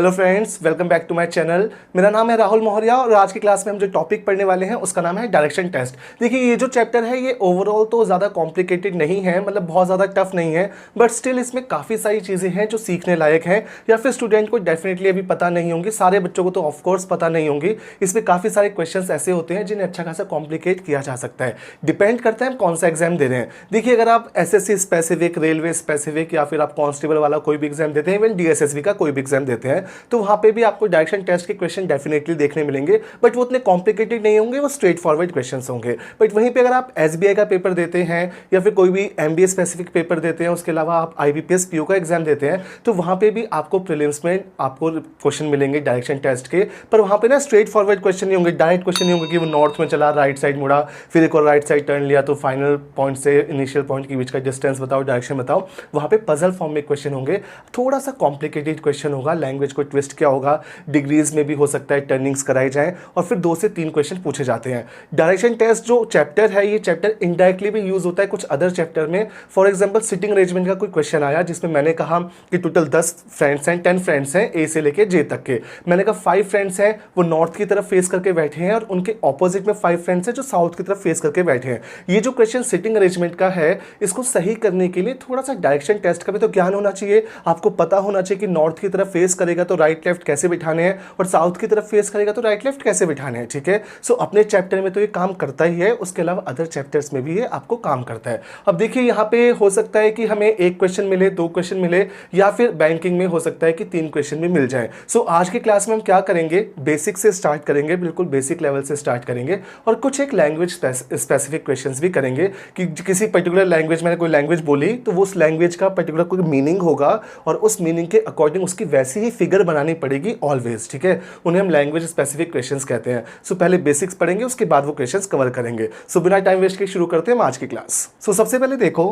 Hello friends, welcome back to my channel. मेरा नाम है राहुल मौर्या और आज की क्लास में हम जो टॉपिक पढ़ने वाले हैं उसका नाम है डायरेक्शन टेस्ट। देखिए, ये जो चैप्टर है ये ओवरऑल तो ज़्यादा कॉम्प्लिकेटेड नहीं है, मतलब बहुत ज़्यादा टफ नहीं है, बट स्टिल इसमें काफ़ी सारी चीज़ें हैं जो सीखने लायक हैं या फिर स्टूडेंट को डेफिनेटली अभी पता नहीं होंगी। सारे बच्चों को तो ऑफकोर्स पता नहीं होंगी। इसमें काफ़ी सारे क्वेश्चन ऐसे होते हैं जिन्हें अच्छा खासा कॉम्प्लिकेट किया जा सकता है। डिपेंड करता है हम कौन सा एग्जाम दे रहे हैं। देखिए, अगर आप एसएससी स्पेसिफिक, रेलवे स्पेसिफिक या फिर आप कांस्टेबल वाला कोई भी एग्जाम देते हैं, इवन डीएसएसबी का कोई भी एग्जाम देते हैं, तो वहां पे भी आपको डायरेक्शन टेस्ट के क्वेश्चन डेफिनेटली देखने मिलेंगे, बट वो उतने कॉम्प्लिकेटेड नहीं होंगे, वो स्ट्रेट फॉरवर्ड क्वेश्चंस होंगे। बट वहीं पे अगर आप एसबीआई का पेपर देते हैं या फिर कोई भी एमबीए स्पेसिफिक पेपर देते हैं, उसके अलावा आप आईबीपीएस पीओ का एग्जाम देते हैं, तो वहां पे भी आपको प्रीलिम्स में आपको क्वेश्चन मिलेंगे डायरेक्शन टेस्ट के। पर वहां पे ना स्ट्रेट फॉरवर्ड क्वेश्चन नहीं होंगे, डायरेक्ट क्वेश्चन नहीं होंगे कि वो नॉर्थ में चला, राइट साइड मुड़ा, फिर एक और राइट साइड टर्न लिया, तो फाइनल पॉइंट से इनिशियल पॉइंट के बीच का डिस्टेंस बताओ, डायरेक्शन बताओ। वहां पे पजल फॉर्म में क्वेश्चन होंगे, थोड़ा सा कॉम्प्लिकेटेड क्वेश्चन होगा, लैंग्वेज को ट्विस्ट क्या होगा, डिग्रीज में भी हो सकता है टर्निंग्स कराई जाएं और फिर 2 से 3 क्वेश्चन पूछे जाते हैं। डायरेक्शन टेस्ट जो चैप्टर है, ये चैप्टर इनडायरेक्टली भी यूज होता है कुछ अदर चैप्टर में। फॉर एग्जांपल, सिटिंग अरेंजमेंट का कोई क्वेश्चन आया जिसमें मैंने कहा कि टोटल 10 फ्रेंड्स हैं, 10 फ्रेंड्स हैं ए से लेके जे तक के। मैंने कहा 5 फ्रेंड्स हैं वो नॉर्थ की तरफ फेस करके बैठे हैं और उनके ऑपोजिट में 5 फ्रेंड्स हैं जो साउथ की तरफ फेस करके बैठे हैं। ये जो क्वेश्चन सिटिंग अरेंजमेंट का है, इसको सही करने के लिए थोड़ा सा डायरेक्शन टेस्ट का भी तो ज्ञान होना चाहिए। आपको पता होना चाहिए कि नॉर्थ की तरफ फेस करेगा तो राइट लेफ्ट कैसे बिठाने हैं और साउथ की तरफ फेस करेगा तो राइट लेफ्ट कैसे बिठाने हैं। ठीक है, सो अपने चैप्टर में तो ये काम करता ही है, उसके अलावा अदर चैप्टर्स में भी ये आपको काम करता है। अब देखिए, यहाँ पे हो सकता है कि हमें 1 क्वेश्चन मिले, 2 क्वेश्चन मिले, या फिर बैंकिंग में हो सकता है कि 3 क्वेश्चन भी मिल जाए। सो आज की क्लास में हम क्या करेंगे, बेसिक से स्टार्ट करेंगे, बिल्कुल बेसिक लेवल से स्टार्ट करेंगे और कुछ एक लैंग्वेज स्पेसिफिक क्वेश्चन भी करेंगे कि किसी पर्टिकुलर लैंग्वेज, मैंने कोई लैंग्वेज बोली तो वो उस लैंग्वेज का पर्टिकुलर कोई मीनिंग होगा और उस मीनिंग के अकॉर्डिंग उसकी वैसी ही फिगर बनानी पड़ेगी ऑलवेज। ठीक है, उन्हें हम लैंग्वेज स्पेसिफिक क्वेश्चंस कहते हैं। सो पहले बेसिक्स पढ़ेंगे, उसके बाद वो क्वेश्चंस कवर करेंगे। सो बिना टाइम वेस्ट के शुरू करते हैं आज की क्लास। सो सबसे पहले देखो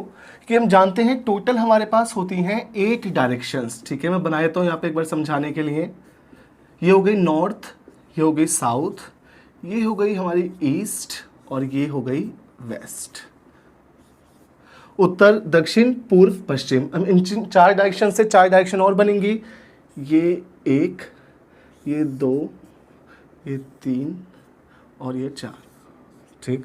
कि हम जानते हैं टोटल हमारे पास होती हैं 8 डायरेक्शंस। ठीक है, मैं बना देता हूं यहाँ पे एक बार समझाने के लिए। ये हो गई नॉर्थ, ये हो गई साउथ, ये हो गई हमारी ईस्ट और ये हो गई वेस्ट। उत्तर, दक्षिण, पूर्व, पश्चिम। हम इन 4 डायरेक्शन से 4 डायरेक्शन और बनेंगी। ये 1, ये 2, ये 3 और ये 4। ठीक,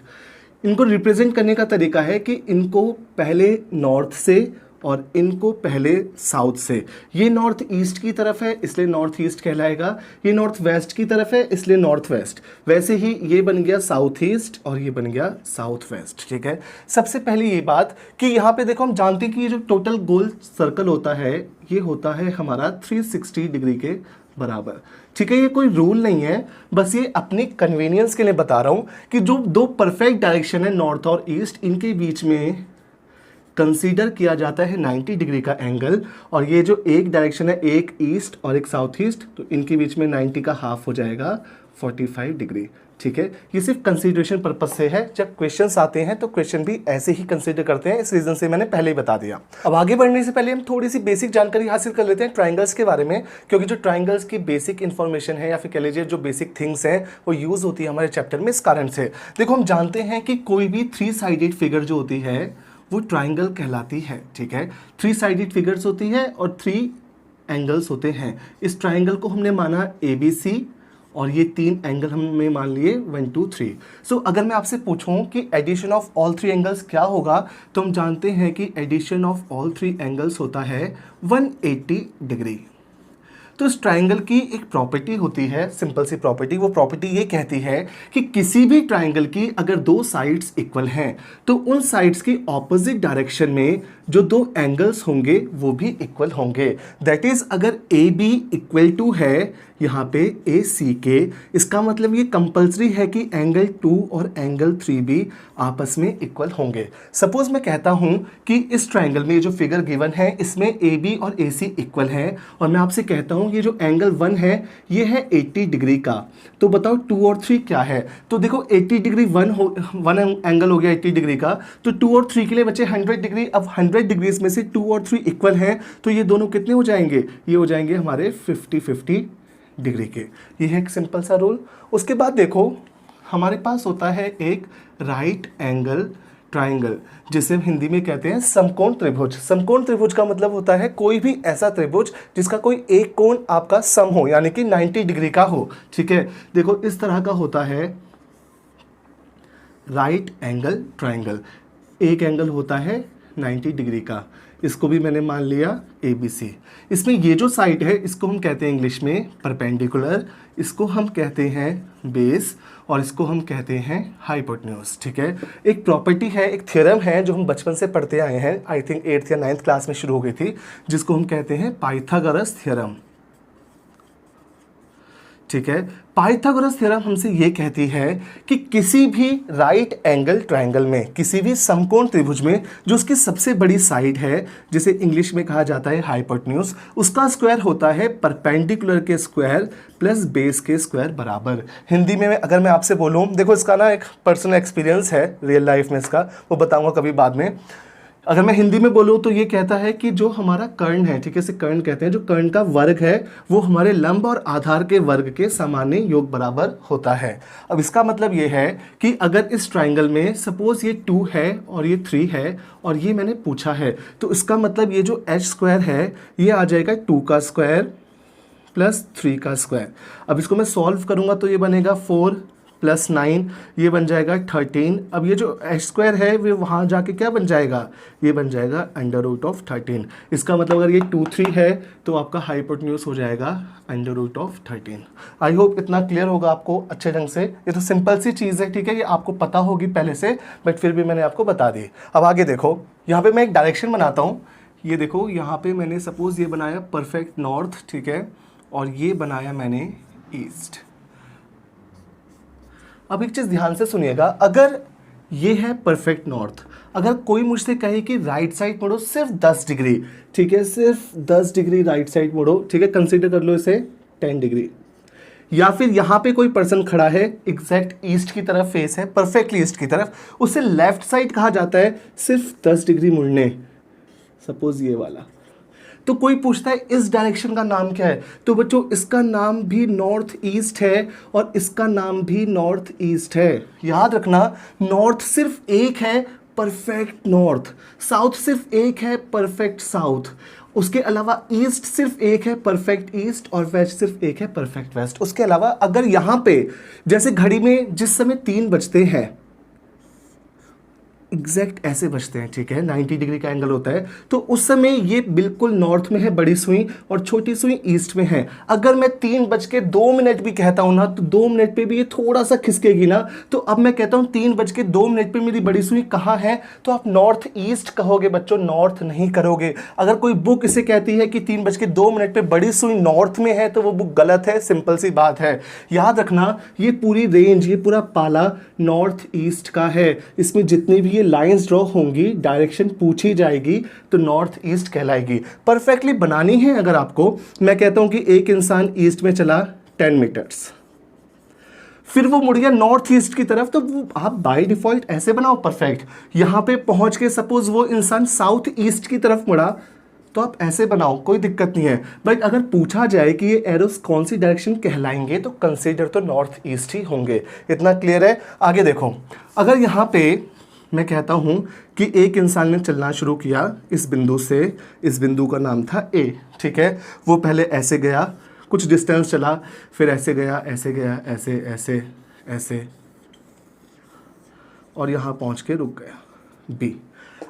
इनको रिप्रेजेंट करने का तरीका है कि इनको पहले नॉर्थ से और इनको पहले साउथ से। ये नॉर्थ ईस्ट की तरफ है इसलिए नॉर्थ ईस्ट कहलाएगा, ये नॉर्थ वेस्ट की तरफ है इसलिए नॉर्थ वेस्ट। वैसे ही ये बन गया साउथ ईस्ट और ये बन गया साउथ वेस्ट। ठीक है, सबसे पहले ये बात कि यहाँ पे देखो, हम जानते हैं कि ये जो टोटल गोल सर्कल होता है ये होता है हमारा 360 डिग्री के बराबर। ठीक है, ये कोई रूल नहीं है, बस ये अपनी कन्वीनियंस के लिए बता रहा हूं कि जो 2 परफेक्ट डायरेक्शन है नॉर्थ और ईस्ट, इनके बीच में कंसीडर किया जाता है 90 डिग्री का एंगल। और ये जो एक डायरेक्शन है, एक ईस्ट और एक साउथ ईस्ट, तो इनके बीच में 90 का हाफ हो जाएगा 45 डिग्री। ठीक है, ये सिर्फ कंसीडरेशन पर्पज से है। जब क्वेश्चंस आते हैं तो क्वेश्चन भी ऐसे ही कंसीडर करते हैं, इस रीजन से मैंने पहले ही बता दिया। अब आगे बढ़ने से पहले हम थोड़ी सी बेसिक जानकारी हासिल कर लेते हैं ट्राइंगल्स के बारे में, क्योंकि जो ट्राइंगल्स की बेसिक इन्फॉर्मेशन है या फिर कह लीजिए जो बेसिक थिंग्स हैं वो यूज होती है हमारे चैप्टर में इस कारण से। देखो, हम जानते हैं कि कोई भी 3 साइडेड फिगर जो होती है वो ट्राइंगल कहलाती है। ठीक है, 3 साइडेड फिगर्स होती है और 3 एंगल्स होते हैं। इस ट्राइंगल को हमने माना ABC और ये 3 एंगल हमने मान लिए 1 2 3। सो अगर मैं आपसे पूछूं कि एडिशन ऑफ ऑल 3 एंगल्स क्या होगा, तो हम जानते हैं कि एडिशन ऑफ ऑल 3 एंगल्स होता है 180 डिग्री। तो इस ट्राइंगल की एक प्रॉपर्टी होती है, सिंपल सी प्रॉपर्टी। वो प्रॉपर्टी ये कहती है कि किसी भी ट्राइंगल की अगर 2 साइड्स इक्वल हैं तो उन साइड्स की ऑपोजिट डायरेक्शन में जो 2 एंगल्स होंगे वो भी इक्वल होंगे। दैट इज, अगर AB इक्वल टू है यहाँ पे AC के, इसका मतलब ये कंपल्सरी है कि एंगल 2 और एंगल 3 भी आपस में इक्वल होंगे। सपोज मैं कहता हूँ कि इस ट्राइंगल में जो फिगर गिवन है इसमें AB और AC इक्वल हैं और मैं आपसे कहता हूँ ये जो एंगल 1 है ये है 80 डिग्री का, तो बताओ 2 और 3 क्या है। तो देखो 80 डिग्री 1 एंगल हो गया 80 डिग्री का, तो 2 और 3 के लिए बचे 100 डिग्री। अब 100 डिग्रीज में से 2 और 3 इक्वल हैं तो ये दोनों कितने हो जाएंगे, ये हो जाएंगे हमारे 50-50 डिग्री के। ये है एक सिंपल सा रूल। उसके बाद देखो हमारे पास होता है एक राइट एंगल ट्राइंगल, जिसे हम हिंदी में कहते हैं समकोण त्रिभुज। समकोण त्रिभुज का मतलब होता है कोई भी ऐसा त्रिभुज जिसका कोई एक कोण आपका सम हो, यानी कि 90 डिग्री का हो। ठीक है, देखो इस तरह का होता है राइट एंगल ट्राइंगल। एक एंगल होता है 90 डिग्री का, इसको भी मैंने मान लिया ABC। इसमें ये जो साइड है इसको हम कहते हैं इंग्लिश में परपेंडिकुलर, इसको हम कहते हैं बेस, और इसको हम कहते हैं हाइपोटेन्यूज। ठीक है, एक प्रॉपर्टी है, एक थ्योरम है जो हम बचपन से पढ़ते आए हैं, आई थिंक 8th या 9th क्लास में शुरू हो गई थी, जिसको हम कहते हैं पाइथागोरस थ्योरम। ठीक है, पाइथागोरस थ्योरम हमसे ये कहती है कि किसी भी राइट एंगल ट्रायंगल में, किसी भी समकोण त्रिभुज में जो उसकी सबसे बड़ी साइड है, जिसे इंग्लिश में कहा जाता है हाइपोटेन्यूज, उसका स्क्वायर होता है परपेंडिकुलर के स्क्वायर प्लस बेस के स्क्वायर बराबर। हिंदी में अगर मैं आपसे बोलूँ, देखो इसका ना एक पर्सनल एक्सपीरियंस है रियल लाइफ में, इसका वो बताऊंगा कभी बाद में। अगर मैं हिंदी में बोलूँ तो ये कहता है कि जो हमारा कर्ण है, ठीक है, इसे कर्ण कहते हैं, जो कर्ण का वर्ग है वो हमारे लंब और आधार के वर्ग के सामान्य योग बराबर होता है। अब इसका मतलब ये है कि अगर इस ट्राइंगल में सपोज ये 2 है और ये 3 है और ये मैंने पूछा है, तो इसका मतलब ये जो h स्क्वायर है ये आ जाएगा 2 का स्क्वायर प्लस 3 का स्क्वायर। अब इसको मैं सॉल्व करूँगा तो ये बनेगा 4 प्लस 9, ये बन जाएगा 13। अब ये जो h स्क्वायर है वो वहाँ जाके क्या बन जाएगा, ये बन जाएगा अंडर रूट ऑफ 13। इसका मतलब अगर ये 2 3 है तो आपका हाइपोटेन्यूज हो जाएगा under root of 13। I hope इतना क्लियर होगा आपको अच्छे ढंग से। ये तो सिंपल सी चीज़ है, ठीक है, ये आपको पता होगी पहले से, बट फिर भी मैंने आपको बता दी। अब आगे देखो, यहाँ पे मैं एक डायरेक्शन बनाता हूँ। ये देखो यहाँ पे मैंने सपोज ये बनाया परफेक्ट नॉर्थ, ठीक है, और ये बनाया मैंने ईस्ट। अब एक चीज़ ध्यान से सुनिएगा, अगर ये है परफेक्ट नॉर्थ, अगर कोई मुझसे कहे कि राइट साइड मुड़ो सिर्फ 10 डिग्री, ठीक है, सिर्फ 10 डिग्री राइट साइड मुड़ो, ठीक है, कंसीडर कर लो इसे 10 डिग्री, या फिर यहाँ पे कोई पर्सन खड़ा है एग्जैक्ट ईस्ट की तरफ फेस है, परफेक्टली ईस्ट की तरफ, उसे लेफ्ट साइड कहा जाता है सिर्फ 10 डिग्री मुड़ने, सपोज ये वाला। तो कोई पूछता है इस डायरेक्शन का नाम क्या है, तो बच्चों इसका नाम भी नॉर्थ ईस्ट है और इसका नाम भी नॉर्थ ईस्ट है। याद रखना, नॉर्थ सिर्फ एक है, परफेक्ट नॉर्थ, साउथ सिर्फ एक है, परफेक्ट साउथ, उसके अलावा ईस्ट सिर्फ एक है, परफेक्ट ईस्ट, और वेस्ट सिर्फ एक है, परफेक्ट वेस्ट। उसके अलावा अगर यहाँ पे जैसे घड़ी में जिस समय 3 बजते हैं एग्जैक्ट ऐसे बचते हैं, ठीक है, 90 डिग्री का एंगल होता है, तो उस समय ये बिल्कुल नॉर्थ में है बड़ी सुई और छोटी सुई ईस्ट में है। अगर मैं 3:02 भी कहता हूं ना, तो 2 मिनट पे भी ये थोड़ा सा खिसकेगी ना, तो अब मैं कहता हूं 3:02 पे मेरी बड़ी सुई कहाँ है, तो आप नॉर्थ ईस्ट कहोगे बच्चों, नॉर्थ नहीं करोगे। अगर कोई बुक इसे कहती है कि 3:02 पे बड़ी सुई नॉर्थ में है, तो वो बुक गलत है, सिंपल सी बात है। याद रखना, ये पूरी रेंज, ये पूरा पाला नॉर्थ ईस्ट का है। इसमें जितनी भी लाइंस ड्रॉ होंगी, डायरेक्शन पूछी जाएगी तो नॉर्थ ईस्ट कहलाएगी। परफेक्टली बनानी है अगर आपको, मैं कहता हूं कि एक इंसान ईस्ट में चला 10 मीटर्स, फिर वो मुड़ गया नॉर्थ ईस्ट की तरफ, तो आप बाय डिफॉल्ट ऐसे बनाओ परफेक्ट। यहां पे पहुंच के सपोज वो इंसान साउथ ईस्ट की तरफ मुड़ा, तो आप ऐसे बनाओ, कोई दिक्कत नहीं है। बट अगर पूछा जाए कि ये एरोस कौन सी डायरेक्शन कहलाएंगे, तो कंसीडर तो नॉर्थ ईस्ट ही होंगे। इतना क्लियर है। आगे देखो, अगर यहाँ पे मैं कहता हूं कि एक इंसान ने चलना शुरू किया इस बिंदु से, इस बिंदु का नाम था A, ठीक है, वो पहले ऐसे गया, कुछ डिस्टेंस चला, फिर ऐसे गया, ऐसे गया, ऐसे ऐसे ऐसे, और यहाँ पहुँच के रुक गया B।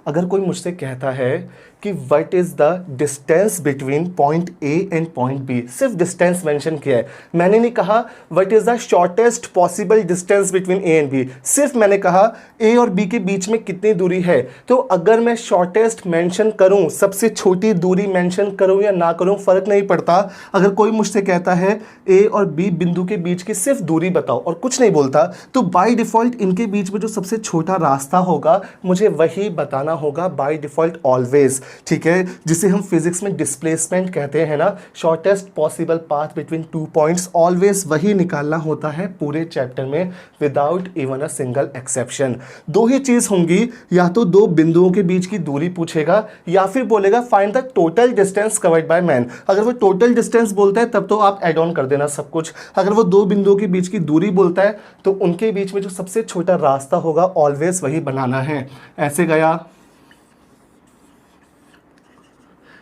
अगर कोई मुझसे कहता है कि what is the distance between point A and point B, सिर्फ डिस्टेंस मेंशन किया है, मैंने नहीं कहा what is the shortest possible distance between A and B, सिर्फ मैंने कहा A और B के बीच में कितनी दूरी है। तो अगर मैं शॉर्टेस्ट मेंशन करूं, सबसे छोटी दूरी मेंशन करूं या ना करूं, फर्क नहीं पड़ता। अगर कोई मुझसे कहता है A और B बिंदु के बीच की सिर्फ दूरी बताओ और कुछ नहीं बोलता, तो बाय डिफॉल्ट इनके बीच में जो सबसे छोटा रास्ता होगा मुझे वही बताना बताना होगा बाय डिफॉल्ट ऑलवेज, ठीक है, जिसे हम फिजिक्स में डिस्प्लेसमेंट कहते हैं ना, shortest possible path between 2 points, always वही निकालना होता है पूरे चैप्टर में without even a single exception. दो ही चीज होंगी, या तो दो बिंदुओं के बीच की दूरी पूछेगा या फिर बोलेगा find the total distance covered by man. अगर वो टोटल डिस्टेंस बोलता है तब तो आप एड ऑन कर देना सब कुछ, अगर वो दो बिंदुओं के बीच की दूरी बोलता है तो उनके बीच में जो सबसे छोटा रास्ता होगा ऑलवेज वही बनाना है। ऐसे गया,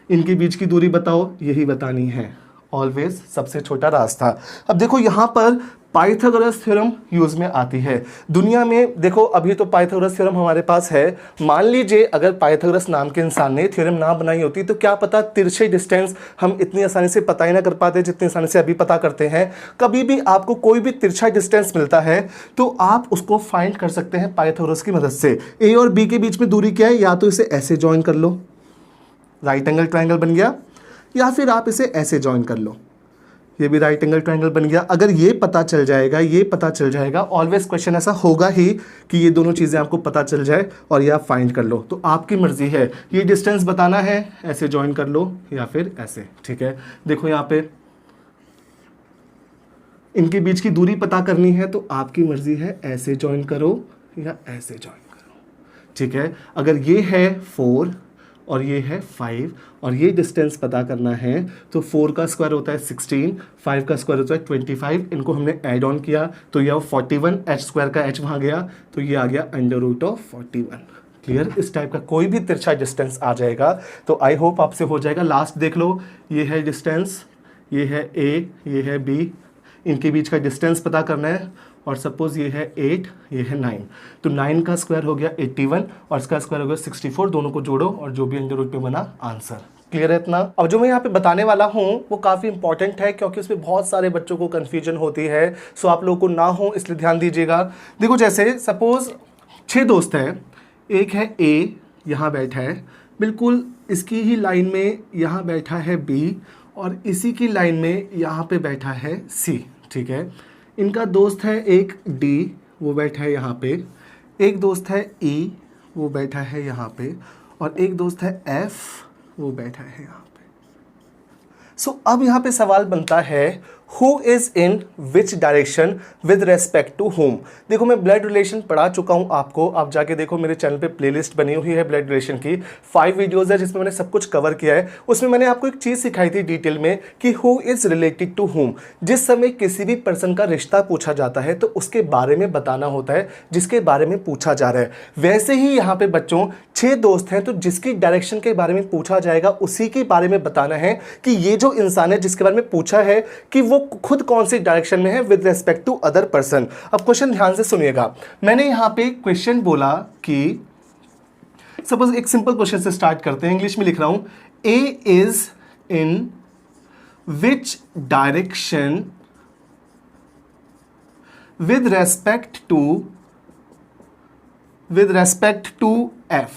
इनके बीच की दूरी बताओ, यही बतानी है, ऑलवेज सबसे छोटा रास्ता। अब देखो यहां पर पाइथागोरस थ्योरम यूज में आती है दुनिया में। देखो अभी तो पाइथागोरस थ्योरम हमारे पास है, मान लीजिए अगर पाइथागोरस नाम के इंसान ने थ्योरम ना बनाई होती तो क्या पता तिरछे डिस्टेंस हम इतनी आसानी से पता ही ना कर पाते जितनी आसानी से अभी पता करते हैं। कभी भी आपको कोई भी तिरछा डिस्टेंस मिलता है तो आप उसको फाइंड कर सकते हैं पाइथागोरस की मदद से। ए और बी के बीच में दूरी क्या है, या तो इसे ऐसे ज्वाइन कर लो, राइट एंगल ट्राइंगल बन गया, या फिर आप इसे ऐसे ज्वाइन कर लो, ये भी राइट एंगल ट्राइंगल बन गया। अगर ये पता चल जाएगा, ये पता चल जाएगा, ऑलवेज क्वेश्चन ऐसा होगा ही कि ये दोनों चीज़ें आपको पता चल जाए और ये आप फाइंड कर लो, तो आपकी मर्जी है। ये डिस्टेंस बताना है, ऐसे ज्वाइन कर लो या फिर ऐसे, ठीक है। देखो यहाँ पे इनके बीच की दूरी पता करनी है तो आपकी मर्जी है, ऐसे ज्वाइन करो या ऐसे ज्वाइन करो, ठीक है। अगर ये है 4 और ये है 5 और ये डिस्टेंस पता करना है तो 4 का स्क्वायर होता है 16, 5 का स्क्वायर होता है 25, इनको हमने ऐड ऑन किया तो ये 41, एच स्क्वायर का एच वहाँ गया तो ये आ गया √41। क्लियर, इस टाइप का कोई भी तिरछा डिस्टेंस आ जाएगा तो आई होप आपसे हो जाएगा। लास्ट देख लो, ये है डिस्टेंस, ये है A, ये है B, इनके बीच का डिस्टेंस पता करना है और सपोज ये है 8, ये है 9, तो 9 का स्क्वायर हो गया 81 और इसका स्क्वायर हो गया 64, दोनों को जोड़ो और जो भी अंडर रूट पे बना आंसर। क्लियर है इतना। अब जो मैं यहाँ पे बताने वाला हूँ वो काफ़ी इंपॉर्टेंट है क्योंकि उसमें बहुत सारे बच्चों को कन्फ्यूजन होती है, सो आप लोगों को ना हो इसलिए ध्यान दीजिएगा। देखो जैसे सपोज 6 दोस्त हैं, एक है A यहाँ बैठा है, बिल्कुल इसकी ही लाइन में यहाँ बैठा है B और इसी की लाइन में यहाँ पे बैठा है C, ठीक है। इनका दोस्त है एक D, वो बैठा है यहाँ पे, एक दोस्त है E, वो बैठा है यहाँ पे, और एक दोस्त है F, वो बैठा है यहाँ पे। सो अब यहाँ पे सवाल बनता है who is in which direction with respect to home. देखो मैं ब्लड रिलेशन पढ़ा चुका हूँ आपको, आप जाके देखो मेरे चैनल पे प्लेलिस्ट बनी हुई है ब्लड रिलेशन की, 5 वीडियोस है जिसमें मैंने सब कुछ कवर किया है। उसमें मैंने आपको एक चीज़ सिखाई थी डिटेल में कि who is related to home. जिस समय किसी भी पर्सन का रिश्ता पूछा जाता है तो उसके बारे में बताना होता है जिसके बारे में पूछा जा रहा है। वैसे ही यहाँ पे बच्चों 6 दोस्त हैं तो जिसकी डायरेक्शन के बारे में पूछा जाएगा उसी के बारे में बताना है कि ये जो इंसान है जिसके बारे में पूछा है कि वो खुद कौन सी डायरेक्शन में है with respect to other person. अब क्वेश्चन ध्यान से सुनिएगा, मैंने यहां पे क्वेश्चन बोला कि सपोज एक सिंपल क्वेश्चन से स्टार्ट करते हैं, इंग्लिश में लिख रहा हूं, A is in which direction with respect to F,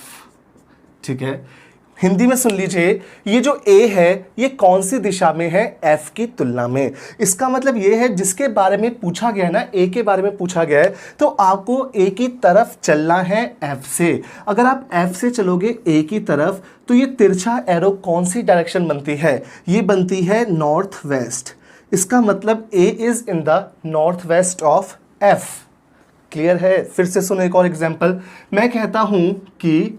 ठीक है। हिंदी में सुन लीजिए, ये जो A है ये कौन सी दिशा में है F की तुलना में। इसका मतलब ये है जिसके बारे में पूछा गया है ना, A के बारे में पूछा गया है तो आपको A की तरफ चलना है F से। अगर आप F से चलोगे A की तरफ तो ये तिरछा एरो कौन सी डायरेक्शन बनती है, ये बनती है नॉर्थ वेस्ट। इसका मतलब A is in the north west of F। Clear है। फिर से सुनो एक और एग्जाम्पल, मैं कहता हूं कि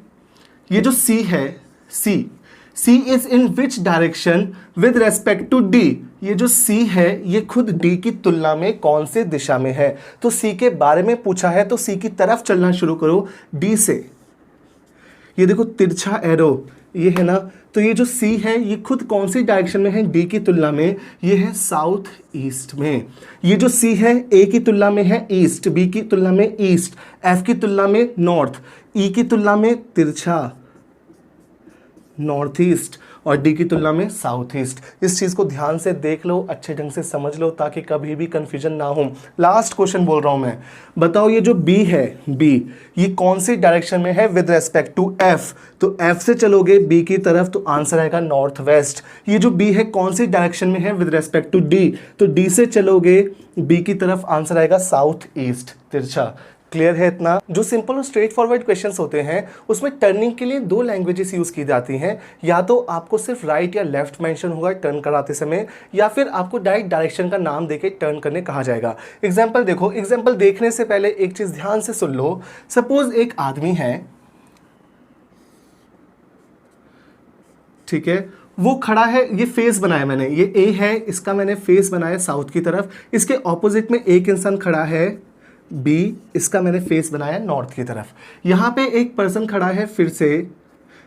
ये जो C है, C is in which direction with respect to D। ये जो C है ये खुद D की तुलना में कौन से दिशा में है, तो C के बारे में पूछा है तो C की तरफ चलना शुरू करो D से। ये देखो तिरछा एरो ये है ना, तो ये जो C है ये खुद कौन सी डायरेक्शन में है D की तुलना में, ये है साउथ ईस्ट में। ये जो C है A की तुलना में है ईस्ट, B की तुलना में ईस्ट, F की तुलना में नॉर्थ, E की तुलना में तिरछा नॉर्थ ईस्ट और डी की तुलना में साउथ ईस्ट। इस चीज़ को ध्यान से देख लो, अच्छे ढंग से समझ लो ताकि कभी भी कंफ्यूजन ना हो। लास्ट क्वेश्चन बोल रहा हूं मैं, बताओ ये जो बी है, बी ये कौन सी डायरेक्शन में है विद रेस्पेक्ट टू एफ। तो एफ से चलोगे बी की तरफ तो आंसर आएगा नॉर्थ वेस्ट। ये जो बी है कौन सी डायरेक्शन में है विद रेस्पेक्ट टू डी, तो डी से चलोगे बी की तरफ आंसर आएगा साउथ ईस्ट, तिरछा। क्लियर है इतना? जो सिंपल और स्ट्रेट फॉरवर्ड क्वेश्चंस होते हैं उसमें टर्निंग के लिए दो लैंग्वेजेस यूज की जाती हैं, या तो आपको सिर्फ राइट या लेफ्ट मेंशन होगा टर्न कराते समय, या फिर आपको डायरेक्ट डायरेक्शन का नाम देके टर्न करने कहा जाएगा। एग्जांपल देखो, एग्जांपल देखने से पहले एक चीज ध्यान से सुन लो। सपोज एक आदमी है, ठीक है, वो खड़ा है, ये फेस बनाया मैंने, ये ए है, इसका मैंने फेस बनाया साउथ की तरफ, इसके ऑपोजिट में एक इंसान खड़ा है बी, इसका मैंने फेस बनाया नॉर्थ की तरफ। यहाँ पे एक पर्सन खड़ा है फिर से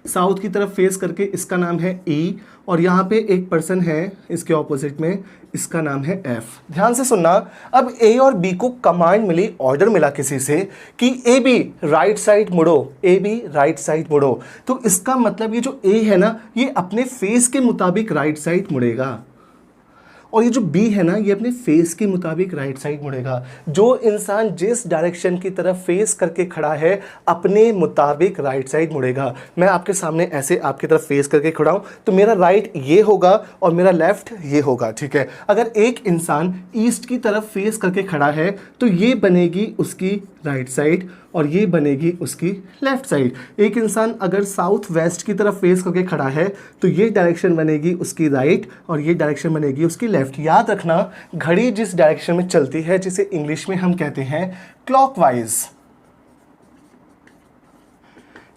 साउथ की तरफ फेस करके, इसका नाम है ई, और यहाँ पे एक पर्सन है इसके ऑपोजिट में, इसका नाम है एफ। ध्यान से सुनना, अब ए और बी को कमांड मिली, ऑर्डर मिला किसी से कि ए बी राइट साइड मुड़ो, ए बी राइट साइड मुड़ो। तो इसका मतलब ये जो ए है ना, ये अपने फेस के मुताबिक राइट साइड मुड़ेगा, और ये जो बी है ना, ये अपने फेस के मुताबिक राइट साइड मुड़ेगा। जो इंसान जिस डायरेक्शन की तरफ फेस करके खड़ा है अपने मुताबिक राइट साइड मुड़ेगा। मैं आपके सामने ऐसे आपकी तरफ फेस करके खड़ा हूं तो मेरा राइट ये होगा और मेरा लेफ्ट ये होगा, ठीक है। अगर एक इंसान ईस्ट की तरफ फेस करके खड़ा है तो ये बनेगी उसकी राइट साइड और ये बनेगी उसकी लेफ्ट साइड। एक इंसान अगर साउथ वेस्ट की तरफ फेस करके खड़ा है तो ये डायरेक्शन बनेगी उसकी राइट और ये डायरेक्शन बनेगी उसकी लेफ्ट। याद रखना, घड़ी जिस डायरेक्शन में चलती है जिसे इंग्लिश में हम कहते हैं क्लॉकवाइज।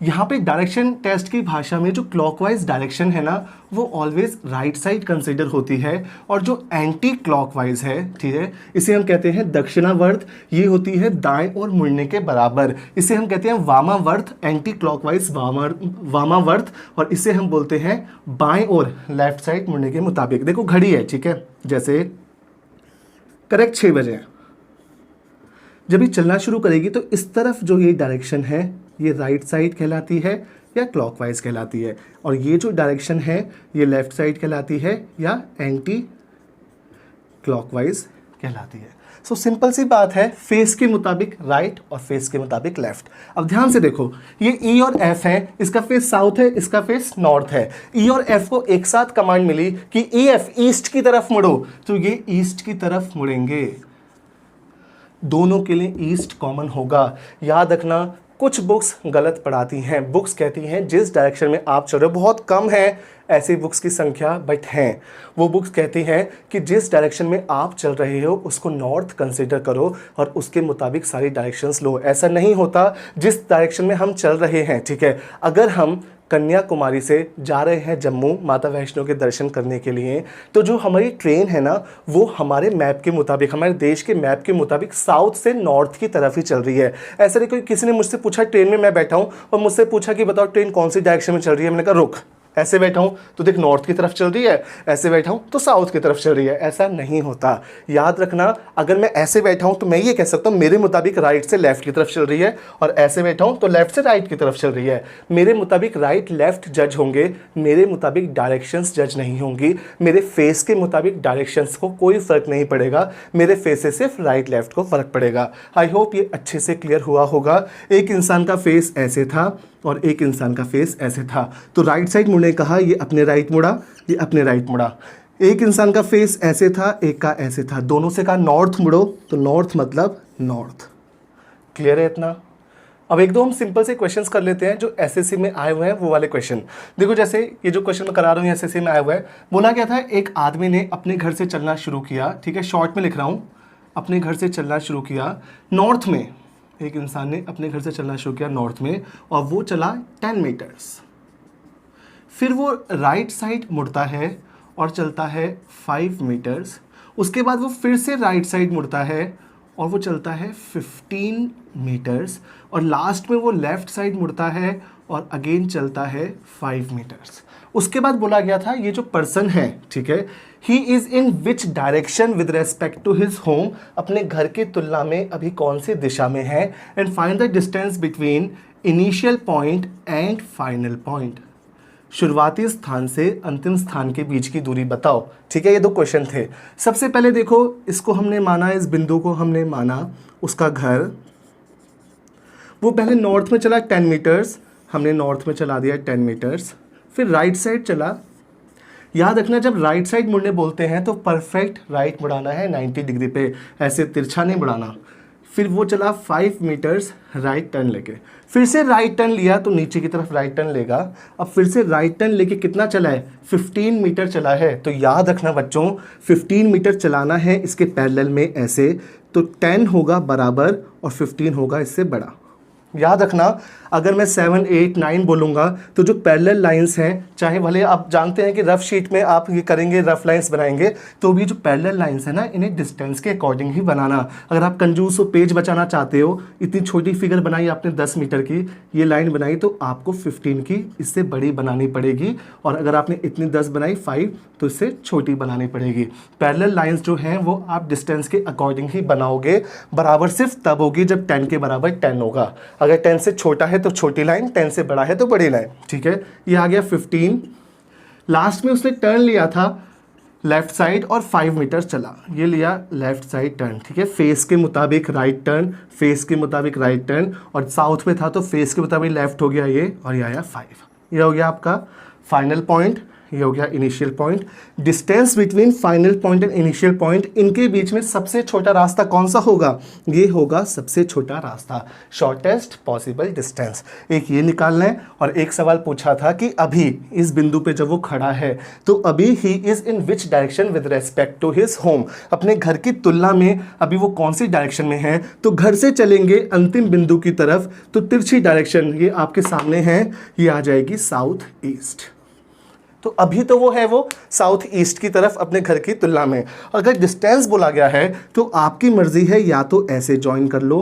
यहाँ पे डायरेक्शन टेस्ट की भाषा में जो क्लॉकवाइज डायरेक्शन है ना, वो ऑलवेज राइट साइड कंसिडर होती है, और जो एंटी क्लॉकवाइज है, ठीक है, इसे हम कहते हैं दक्षिणावर्त, ये होती है दाएं और मुड़ने के बराबर। इसे हम कहते हैं वामावर्त, एंटी क्लॉकवाइज वामावर्त, और इसे हम बोलते हैं बाएं और लेफ्ट साइड मुड़ने के मुताबिक। देखो घड़ी है, ठीक है, जैसे करेक्ट 6 बजे है, जब ये चलना शुरू करेगी तो इस तरफ जो ये डायरेक्शन है ये राइट साइड कहलाती है या क्लॉकवाइज कहलाती है, और ये जो डायरेक्शन है ये लेफ्ट साइड कहलाती है या एंटी क्लॉकवाइज कहलाती है। सो सिंपल सी बात है, फेस के मुताबिक राइट और फेस के मुताबिक लेफ्ट। अब ध्यान से देखो, ये ई और एफ है, इसका फेस साउथ है, इसका फेस नॉर्थ है। ई और एफ को एक साथ कमांड मिली कि ई एफ ईस्ट की तरफ मुड़ो, तो ये ईस्ट की तरफ मुड़ेंगे। दोनों के लिए ईस्ट कॉमन होगा। याद रखना, कुछ बुक्स गलत पढ़ाती हैं, बुक्स कहती हैं जिस डायरेक्शन में आप चल रहे हो, बहुत कम है ऐसी बुक्स की संख्या बट हैं, वो बुक्स कहती हैं कि जिस डायरेक्शन में आप चल रहे हो उसको नॉर्थ कंसीडर करो और उसके मुताबिक सारी डायरेक्शंस लो। ऐसा नहीं होता जिस डायरेक्शन में हम चल रहे हैं, ठीक है। अगर हम कन्याकुमारी से जा रहे हैं जम्मू माता वैष्णो के दर्शन करने के लिए, तो जो हमारी ट्रेन है ना, वो हमारे मैप के मुताबिक, हमारे देश के मैप के मुताबिक साउथ से नॉर्थ की तरफ ही चल रही है। ऐसा नहीं कोई किसी ने मुझसे पूछा, ट्रेन में मैं बैठा हूँ और मुझसे पूछा कि बताओ ट्रेन कौन सी डायरेक्शन में चल रही है, मैंने कहा रुक, ऐसे बैठा हूँ तो देख नॉर्थ की तरफ चल रही है, ऐसे बैठा हूँ तो साउथ की तरफ चल रही है। ऐसा नहीं होता। याद रखना, अगर मैं ऐसे बैठा हूँ तो मैं ये कह सकता हूँ मेरे मुताबिक राइट से लेफ्ट की तरफ चल रही है, और ऐसे बैठा हूँ तो लेफ्ट से राइट की तरफ चल रही है। मेरे मुताबिक राइट लेफ्ट जज होंगे, मेरे मुताबिक डायरेक्शंस जज नहीं होंगी। मेरे फेस के मुताबिक डायरेक्शंस को कोई फ़र्क नहीं पड़ेगा, मेरे फेस से सिर्फ राइट लेफ्ट को फ़र्क पड़ेगा। आई होप ये अच्छे से क्लियर हुआ होगा। एक इंसान का फेस ऐसे था और एक इंसान का फेस ऐसे था, तो राइट साइड मुड़ने कहा, ये अपने राइट मुड़ा, ये अपने राइट मुड़ा। एक इंसान का फेस ऐसे था, एक का ऐसे था, दोनों से कहा नॉर्थ मुड़ो, तो नॉर्थ मतलब नॉर्थ। क्लियर है इतना? अब एक दो हम सिंपल से क्वेश्चंस कर लेते हैं जो एसएससी में आए हुए हैं, वो वाले क्वेश्चन देखो। जैसे ये जो क्वेश्चन मैं करा रहा हूँ एसएससी में आया हुआ है, बोला क्या था, एक आदमी ने अपने घर से चलना शुरू किया, ठीक है, शॉर्ट में लिख रहा हूँ, अपने घर से चलना शुरू किया नॉर्थ में। एक इंसान ने अपने घर से चलना शुरू किया नॉर्थ में और वो चला 10 मीटर्स, फिर वो राइट साइड मुड़ता है और चलता है 5 मीटर्स। उसके बाद वो फिर से राइट साइड मुड़ता है और वो चलता है 15 मीटर्स, और लास्ट में वो लेफ्ट साइड मुड़ता है और अगेन चलता है 5 मीटर्स। उसके बाद बोला गया था ये जो पर्सन है, ठीक है, he is in which direction with respect to his home, अपने घर की तुलना में अभी कौन सी दिशा में है, and find the distance between initial point and final point, शुरुआती स्थान से अंतिम स्थान के बीच की दूरी बताओ। ठीक है, ये दो क्वेश्चन थे। सबसे पहले देखो, इसको हमने माना, इस बिंदु को हमने माना उसका घर, वो पहले नॉर्थ में चला 10 मीटर्स, हमने नॉर्थ में चला दिया 10 मीटर्स, फिर राइट साइड चला। याद रखना, जब राइट साइड मुड़ने बोलते हैं तो परफेक्ट राइट मुड़ाना है 90 डिग्री पे, ऐसे तिरछा नहीं मुड़ाना। फिर वो चला 5 मीटर्स राइट टर्न लेके, फिर से राइट टर्न लिया तो नीचे की तरफ राइट टर्न लेगा। अब फिर से राइट टर्न लेके कितना चला है, 15 मीटर चला है। तो याद रखना बच्चों, 15 मीटर चलाना है इसके पैरेलल में ऐसे, तो 10 होगा बराबर और 15 होगा इससे बड़ा। याद रखना, अगर मैं 7, 8, 9 बोलूँगा तो जो पैरेलल लाइंस हैं, चाहे भले आप जानते हैं कि रफ शीट में आप ये करेंगे, रफ लाइंस बनाएंगे, तो भी जो पैरेलल लाइंस है ना, इन्हें डिस्टेंस के अकॉर्डिंग ही बनाना। अगर आप कंजूस हो, पेज बचाना चाहते हो, इतनी छोटी फिगर बनाई आपने 10 मीटर की, ये लाइन बनाई, तो आपको 15 की इससे बड़ी बनानी पड़ेगी। और अगर आपने इतनी 10 बनाई 5, तो इससे छोटी बनानी पड़ेगी। पैरेलल लाइंस जो हैं वो आप डिस्टेंस के अकॉर्डिंग ही बनाओगे। बराबर सिर्फ तब होगी जब 10 के बराबर 10 होगा। अगर 10 से छोटा है तो छोटी लाइन, 10 से बड़ा है तो बड़ी लाइन। ठीक है, ये आ गया 15। लास्ट में उसने टर्न लिया था लेफ्ट साइड और 5 मीटर चला, ये लिया लेफ्ट साइड टर्न। ठीक है, फेस के मुताबिक राइट टर्न, फेस के मुताबिक राइट टर्न, और साउथ में था तो फेस के मुताबिक लेफ्ट हो गया ये, और ये आया 5। ये हो गया आपका फाइनल पॉइंट, ये हो गया initial point. Distance between final point and initial point, इनके बीच में सबसे छोटा रास्ता कौन सा होगा, ये होगा सबसे छोटा रास्ता, शॉर्टेस्ट पॉसिबल डिस्टेंस। एक ये निकालना है। और एक सवाल पूछा था कि अभी इस बिंदु पे जब वो खड़ा है तो अभी he is in which direction with respect to his home, अपने घर की तुलना में अभी वो कौन सी डायरेक्शन में है। तो घर से चलेंगे अंतिम बिंदु की तरफ, तो तिरछी डायरेक्शन ये आपके सामने है, ये आ जाएगी साउथ ईस्ट। तो अभी तो वो है वो साउथ ईस्ट की तरफ अपने घर की तुलना में। अगर डिस्टेंस बोला गया है तो आपकी मर्जी है, या तो ऐसे ज्वाइन कर लो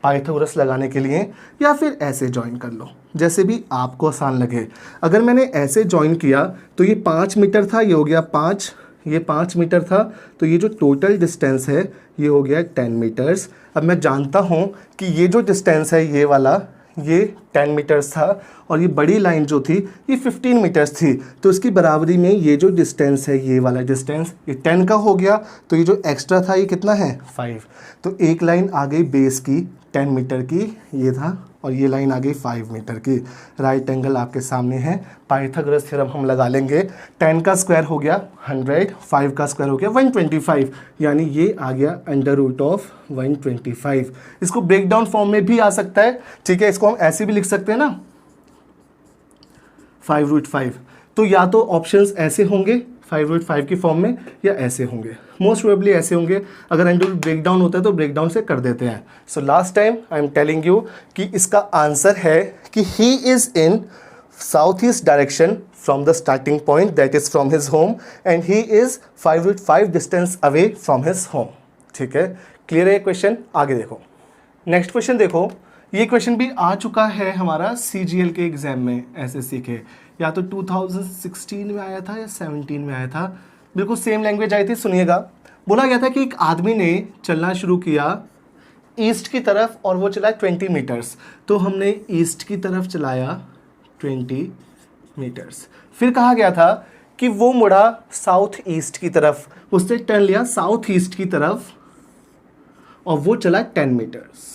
पाइथागोरस लगाने के लिए, या फिर ऐसे ज्वाइन कर लो, जैसे भी आपको आसान लगे। अगर मैंने ऐसे ज्वाइन किया तो ये 5 मीटर था, ये हो गया 5, ये 5 मीटर था, तो ये जो टोटल डिस्टेंस है ये हो गया 10 मीटर्स। अब मैं जानता हूँ कि ये जो डिस्टेंस है ये वाला, ये 10 मीटर्स था, और ये बड़ी लाइन जो थी ये 15 मीटर्स थी। तो इसकी बराबरी में ये जो डिस्टेंस है, ये वाला डिस्टेंस, ये 10 का हो गया, तो ये जो एक्स्ट्रा था ये कितना है 5। तो एक लाइन आ गई बेस की 10 मीटर की, ये था, और ये लाइन आ गई 5 मीटर की। राइट एंगल आपके सामने है, पाइथागोरस थ्योरम हम लगा लेंगे। 10 का स्क्वायर हो गया 100, 5 का स्क्वायर हो गया 125, यानी ये आ गया √125। इसको ब्रेक डाउन फॉर्म में भी आ सकता है। ठीक है, इसको हम ऐसे भी लिख सकते हैं ना, 5√5। तो या तो ऑप्शंस ऐसे होंगे 5√5 की फॉर्म में, या ऐसे होंगे, मोस्ट प्रोबेबली ऐसे होंगे। अगर एंगल ब्रेक डाउन होता है तो ब्रेक डाउन से कर देते हैं। So last time I am telling you कि इसका आंसर है कि ही is in south east direction from the starting point, that is from his home, and he is 5√5 distance away from his home. ठीक है, क्लियर है question. आगे देखो, next question देखो। ये क्वेश्चन भी आ चुका है हमारा CGL के एग्जाम में, SSC के, या तो 2016 में आया था या 17 में आया था, बिल्कुल सेम लैंग्वेज आई थी। सुनिएगा, बोला गया था कि एक आदमी ने चलना शुरू किया ईस्ट की तरफ, और वो चला 20 मीटर्स। तो हमने ईस्ट की तरफ चलाया 20 मीटर्स। फिर कहा गया था कि वो मुड़ा साउथ ईस्ट की तरफ, उसने टर्न लिया साउथ ईस्ट की तरफ, और वो चला 10 मीटर्स।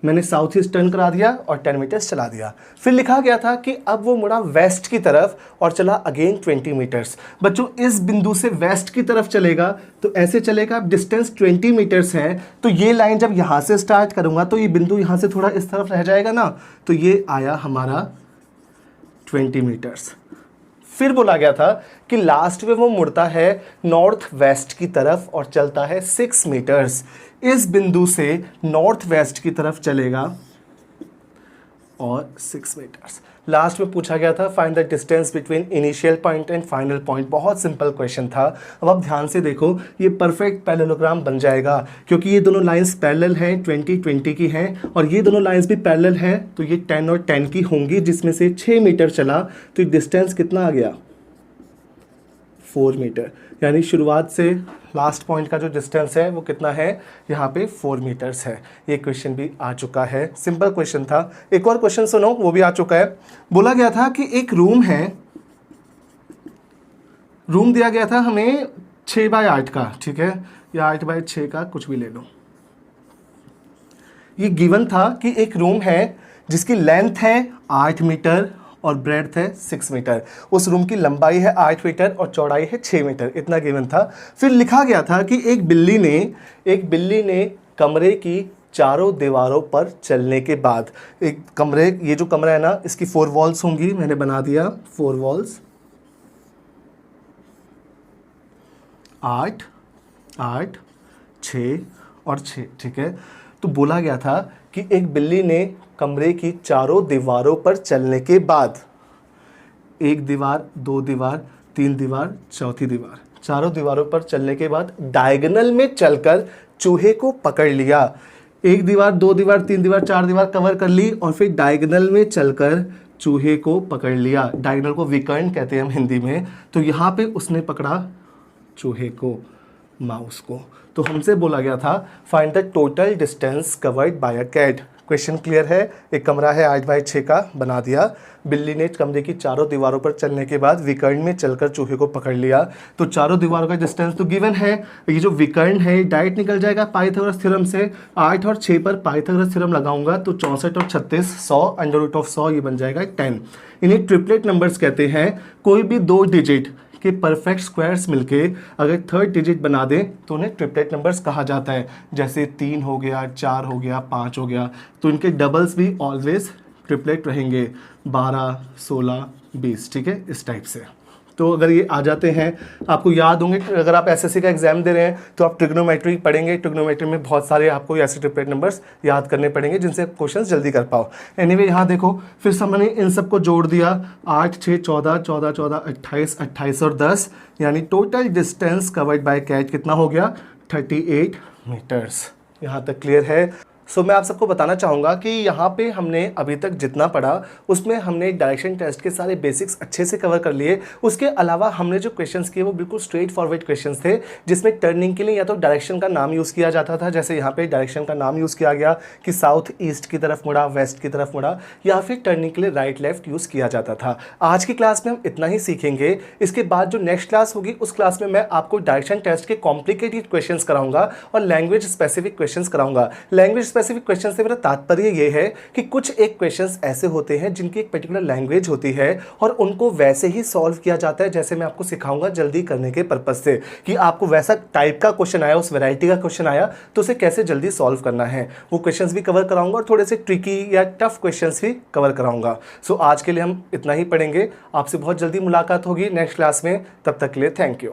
मैंने साउथ ईस्ट टर्न करा दिया और 10 मीटर्स चला दिया। फिर लिखा गया था कि अब वो मुड़ा वेस्ट की तरफ और चला अगेन 20 मीटर्स। बच्चों, इस बिंदु से वेस्ट की तरफ चलेगा तो ऐसे चलेगा, डिस्टेंस 20 मीटर्स है, तो ये लाइन जब यहाँ से स्टार्ट करूँगा तो ये बिंदु यहाँ से थोड़ा इस तरफ रह जाएगा ना, तो ये आया हमारा 20 मीटर्स। फिर बोला गया था कि लास्ट में वो मुड़ता है नॉर्थ वेस्ट की तरफ और चलता है 6 मीटर्स। इस बिंदु से नॉर्थ वेस्ट की तरफ चलेगा और 6 मीटर्स। लास्ट में पूछा गया था find the distance between initial point and final point. बहुत सिंपल क्वेश्चन था। अब आप ध्यान से देखो, ये परफेक्ट पैरेललोग्राम बन जाएगा, क्योंकि ये दोनों लाइंस पैरेलल हैं, 20-20 की हैं, और ये दोनों लाइंस भी पैरेलल हैं, तो ये 10 और 10 की होंगी, जिसमें से 6 मीटर चला, तो डिस्टेंस कितना आ गया 4 मीटर। यानी शुरुआत से लास्ट पॉइंट का जो डिस्टेंस है वो कितना है, यहाँ पे 4 मीटर्स है। ये क्वेश्चन भी आ चुका है, सिंपल क्वेश्चन था। एक और क्वेश्चन सुनो, वो भी आ चुका है। बोला गया था कि एक रूम है, रूम दिया गया था हमें 6x8 का, ठीक है, या 8x6 का, कुछ भी ले लो। ये गिवन था कि एक रूम है जिसकी लेंथ है 8 मीटर और ब्रेड्थ है 6 मीटर। उस रूम की लंबाई है 8 मीटर और चौड़ाई है 6 मीटर, इतना गिवन था। फिर लिखा गया था कि एक बिल्ली ने कमरे की चारों दीवारों पर चलने के बाद, एक कमरे, ये जो कमरा है ना, इसकी 4 वॉल्स होंगी, मैंने बना दिया 4 वॉल्स, 8, 8, 6 और 6, ठीक है। तो बोला गया था कि एक बिल्ली ने कमरे की चारों दीवारों पर चलने के बाद, एक दीवार, 2 दीवार, 3 दीवार, चौथी दीवार, चारों दीवारों पर चलने के बाद डायगोनल में चलकर चूहे को पकड़ लिया। एक दीवार, 2 दीवार, 3 दीवार, 4 दीवार कवर कर ली और फिर डायगोनल में चलकर चूहे को पकड़ लिया। डायगोनल को विकर्ण कहते हैं हम हिंदी में। तो यहाँ पे उसने पकड़ा चूहे को, माउस को। तो हमसे बोला गया था find the total distance covered by a cat. Question clear है। एक कमरा है 8x6 का, बना दिया। बिल्ली ने कमरे की चारों दीवारों पर चलने के बाद विकर्ण में चलकर चूहे को पकड़ लिया। तो चारों दीवारों का डिस्टेंस तो गिवन है। ये जो विकर्ण है डायरेक्ट निकल जाएगा पाइथागोरस थ्योरम से। 8 और 6 पर पाइथागोरस थ्योरम लगाऊंगा तो 64 और 36, 100, √100, ये बन जाएगा 10। इन्हें ट्रिपलेट नंबर्स कहते हैं। कोई भी 2 डिजिट के परफेक्ट स्क्वायर्स मिलके अगर थर्ड डिजिट बना दें तो उन्हें ट्रिपलेट नंबर्स कहा जाता है। जैसे 3 हो गया, 4 हो गया, 5 हो गया, तो इनके डबल्स भी ऑलवेज ट्रिपलेट रहेंगे, 12, 16, 20, ठीक है, इस टाइप से। तो अगर ये आ जाते हैं, आपको याद होंगे, अगर आप एसएससी का एग्जाम दे रहे हैं तो आप ट्रिग्नोमेट्री पढ़ेंगे। ट्रिग्नोमेट्री में बहुत सारे आपको ऐसे ट्रिपलेट नंबर्स याद करने पड़ेंगे जिनसे क्वेश्चंस जल्दी कर पाओ। एनीवे यहाँ देखो, फिर से मैंने इन सबको जोड़ दिया, 8, 6, 14, 14, 14, 28, 28 और 10, यानी total distance covered by cat कितना हो गया, 38 मीटर्स। यहाँ तक क्लियर है। सो मैं आप सबको बताना चाहूँगा कि यहाँ पे हमने अभी तक जितना पढ़ा उसमें हमने डायरेक्शन टेस्ट के सारे बेसिक्स अच्छे से कवर कर लिए। उसके अलावा हमने जो क्वेश्चंस किए वो बिल्कुल स्ट्रेट फॉरवर्ड क्वेश्चंस थे, जिसमें टर्निंग के लिए या तो डायरेक्शन का नाम यूज़ किया जाता था, जैसे यहाँ पे डायरेक्शन का नाम यूज़ किया गया कि साउथ ईस्ट की तरफ मुड़ा, वेस्ट की तरफ मुड़ा, या फिर टर्निंग के लिए राइट लेफ्ट यूज़ किया जाता था। आज की क्लास में हम इतना ही सीखेंगे। इसके बाद जो नेक्स्ट क्लास होगी उस क्लास में मैं आपको डायरेक्शन टेस्ट के कॉम्प्लिकेटेड क्वेश्चंस कराऊंगा और लैंग्वेज स्पेसिफिक क्वेश्चंस कराऊंगा। लैंग्वेज स्पेसिफिक क्वेश्चन से मेरा तात्पर्य ये है कि कुछ एक क्वेश्चंस ऐसे होते हैं जिनकी एक पर्टिकुलर लैंग्वेज होती है और उनको वैसे ही सॉल्व किया जाता है जैसे मैं आपको सिखाऊंगा जल्दी करने के पर्पस से, कि आपको वैसा टाइप का क्वेश्चन आया, उस वैरायटी का क्वेश्चन आया तो उसे कैसे जल्दी सॉल्व करना है, वो क्वेश्चंस भी कवर कराऊंगा और थोड़े से ट्रिकी या टफ क्वेश्चंस भी कवर कराऊंगा। सो आज के लिए हम इतना ही पढ़ेंगे। आपसे बहुत जल्दी मुलाकात होगी नेक्स्ट क्लास में। तब तक के लिए थैंक यू।